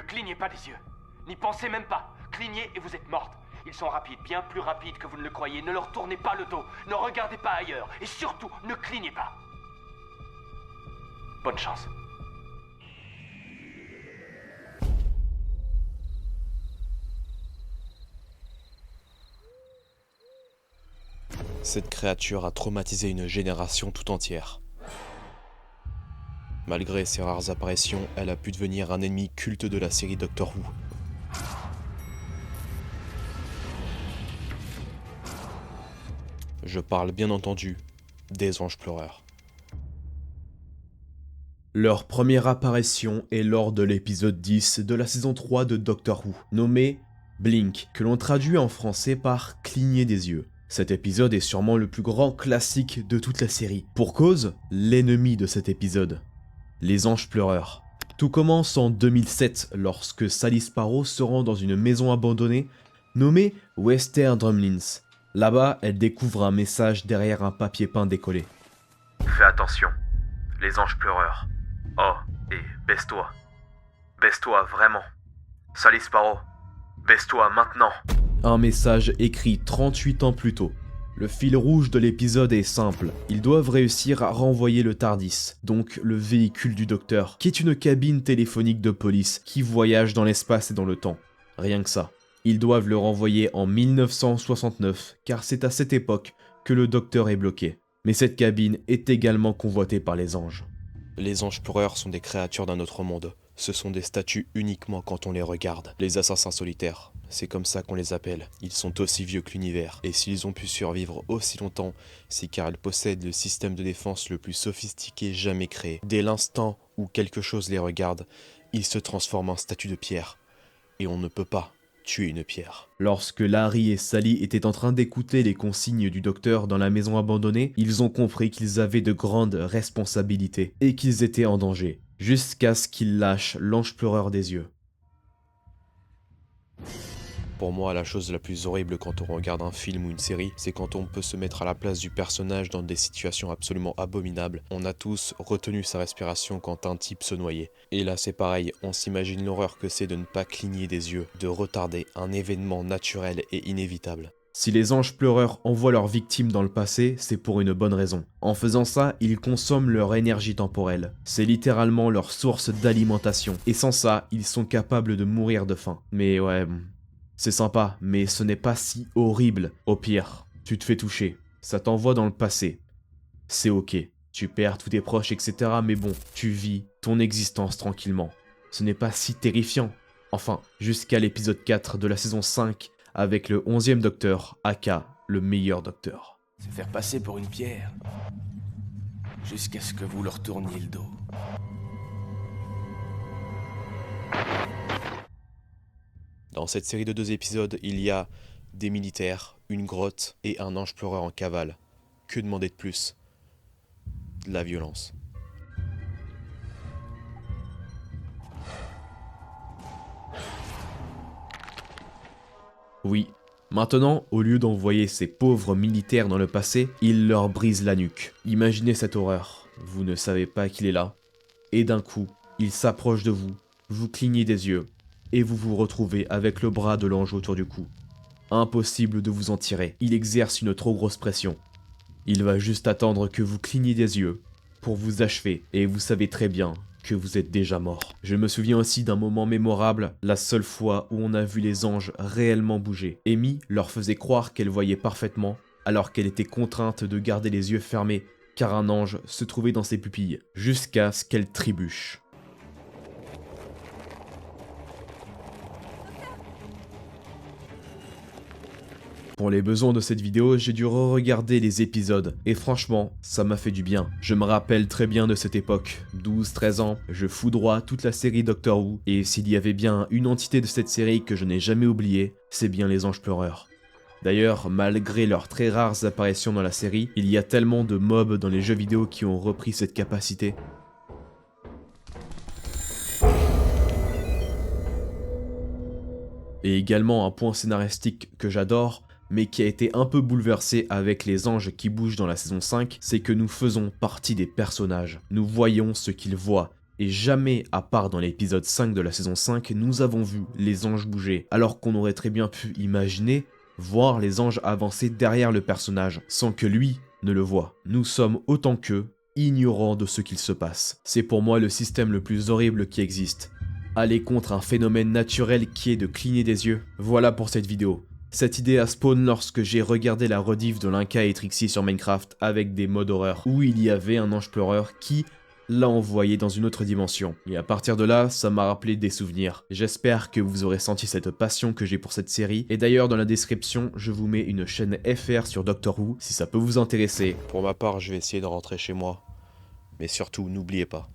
clignez pas des yeux. N'y pensez même pas. Clignez et vous êtes morte. Ils sont rapides, bien plus rapides que vous ne le croyez. Ne leur tournez pas le dos. Ne regardez pas ailleurs. Et surtout, ne clignez pas. Bonne chance. Cette créature a traumatisé une génération tout entière. Malgré ses rares apparitions, elle a pu devenir un ennemi culte de la série Doctor Who. Je parle bien entendu des Anges Pleureurs. Leur première apparition est lors de l'épisode 10 de la saison 3 de Doctor Who, nommé Blink, que l'on traduit en français par cligner des yeux. Cet épisode est sûrement le plus grand classique de toute la série. Pour cause, l'ennemi de cet épisode, les Anges Pleureurs. Tout commence en 2007 lorsque Sally Sparrow se rend dans une maison abandonnée nommée Wester Drumlins. Là-bas, elle découvre un message derrière un papier peint décollé. Fais attention, les Anges Pleureurs. Oh, et baisse-toi. Baisse-toi, vraiment. Sally Sparrow, baisse-toi maintenant. Un message écrit 38 ans plus tôt. Le fil rouge de l'épisode est simple. Ils doivent réussir à renvoyer le TARDIS, donc le véhicule du docteur, qui est une cabine téléphonique de police qui voyage dans l'espace et dans le temps. Rien que ça. Ils doivent le renvoyer en 1969, car c'est à cette époque que le docteur est bloqué. Mais cette cabine est également convoitée par les anges. Les Anges Pleureurs sont des créatures d'un autre monde. Ce sont des statues uniquement quand on les regarde. Les assassins solitaires, c'est comme ça qu'on les appelle. Ils sont aussi vieux que l'univers, et s'ils ont pu survivre aussi longtemps, c'est car ils possèdent le système de défense le plus sophistiqué jamais créé. Dès l'instant où quelque chose les regarde, ils se transforment en statue de pierre. Et on ne peut pas tuer une pierre. Lorsque Larry et Sally étaient en train d'écouter les consignes du docteur dans la maison abandonnée, ils ont compris qu'ils avaient de grandes responsabilités et qu'ils étaient en danger, jusqu'à ce qu'ils lâchent l'ange pleureur des yeux. Pour moi, la chose la plus horrible quand on regarde un film ou une série, c'est quand on peut se mettre à la place du personnage dans des situations absolument abominables. On a tous retenu sa respiration quand un type se noyait. Et là, c'est pareil, on s'imagine l'horreur que c'est de ne pas cligner des yeux, de retarder un événement naturel et inévitable. Si les anges pleureurs envoient leurs victimes dans le passé, c'est pour une bonne raison. En faisant ça, ils consomment leur énergie temporelle. C'est littéralement leur source d'alimentation. Et sans ça, ils sont capables de mourir de faim. Mais ouais... c'est sympa, mais ce n'est pas si horrible. Au pire, tu te fais toucher, ça t'envoie dans le passé. C'est ok, tu perds tous tes proches, etc. Mais bon, tu vis ton existence tranquillement. Ce n'est pas si terrifiant. Enfin, jusqu'à l'épisode 4 de la saison 5, avec le 11e docteur, aka le meilleur docteur. Se faire passer pour une pierre, jusqu'à ce que vous leur tourniez le dos. Dans cette série de 2 épisodes, il y a des militaires, une grotte et un ange pleureur en cavale. Que demander de plus? De la violence. Oui, maintenant, au lieu d'envoyer ces pauvres militaires dans le passé, il leur brise la nuque. Imaginez cette horreur. Vous ne savez pas qu'il est là. Et d'un coup, il s'approche de vous, vous clignez des yeux, et vous vous retrouvez avec le bras de l'ange autour du cou. Impossible de vous en tirer, il exerce une trop grosse pression. Il va juste attendre que vous cligniez des yeux pour vous achever, et vous savez très bien que vous êtes déjà mort. Je me souviens aussi d'un moment mémorable, la seule fois où on a vu les anges réellement bouger. Amy leur faisait croire qu'elle voyait parfaitement, alors qu'elle était contrainte de garder les yeux fermés, car un ange se trouvait dans ses pupilles, jusqu'à ce qu'elle trébuche. Pour les besoins de cette vidéo, j'ai dû re-regarder les épisodes, et franchement, ça m'a fait du bien. Je me rappelle très bien de cette époque, 12-13 ans, je foudroie toute la série Doctor Who, et s'il y avait bien une entité de cette série que je n'ai jamais oubliée, c'est bien les Anges Pleureurs. D'ailleurs, malgré leurs très rares apparitions dans la série, il y a tellement de mobs dans les jeux vidéo qui ont repris cette capacité. Et également un point scénaristique que j'adore, mais qui a été un peu bouleversé avec les anges qui bougent dans la saison 5, c'est que nous faisons partie des personnages. Nous voyons ce qu'ils voient, Et jamais, à part dans l'épisode 5 de la saison 5, nous avons vu les anges bouger, alors qu'on aurait très bien pu imaginer voir les anges avancer derrière le personnage, sans que lui ne le voie. Nous sommes autant qu'eux, ignorants de ce qu'il se passe. C'est pour moi le système le plus horrible qui existe. Aller contre un phénomène naturel qui est de cligner des yeux. Voilà pour cette vidéo. Cette idée a spawn lorsque j'ai regardé la rediff de Linka et Trixie sur Minecraft avec des modes horreur, où il y avait un ange pleureur qui l'a envoyé dans une autre dimension. Et à partir de là, ça m'a rappelé des souvenirs. J'espère que vous aurez senti cette passion que j'ai pour cette série. Et d'ailleurs, dans la description, je vous mets une chaîne FR sur Doctor Who, si ça peut vous intéresser. Pour ma part, je vais essayer de rentrer chez moi. Mais surtout, n'oubliez pas,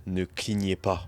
ne clignez pas.